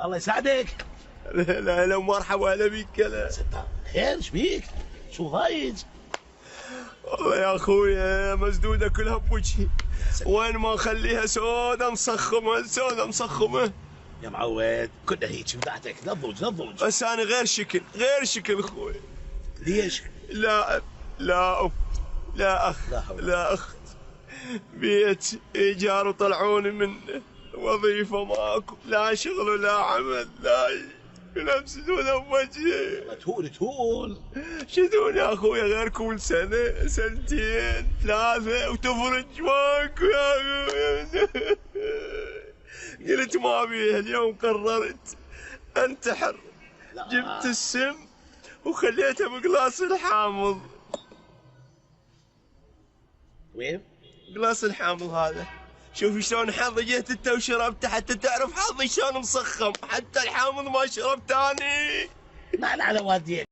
الله يساعدك. لا لا مرحبا، هلا بيك. لا ستار خير، ايش بيك؟ شو ضايج؟ والله يا اخويا مسدوده كلها بوجهي، وين ما اخليها سودا مصخمه، سودا مصخمه. يا معود كلها هيك بدعتك، لا تضوج لا تضوج. بس انا غير شكل، غير شكل اخوي. ليش؟ لا أب، لا أب، لا أخ، لا أخت، بيت إيجار وطلعوني منه، وظيفة ماكو، لا شغل ولا عمل، لا نفس دون بوجهي. تهول شدون يا أخويا غير كل سنة سنتين ثلاثة وتفرج ماكو يا أخويا. قلت ما بيها، اليوم قررت أنتحر. جبت السم وخليته بقلاص الحامض. وين؟ قلاص الحامض هذا، شوف شلون حظي، جيت انت وشربته حتى تعرف حظي شلون مصخم، حتى الحامض ما شربت اني. على والديك.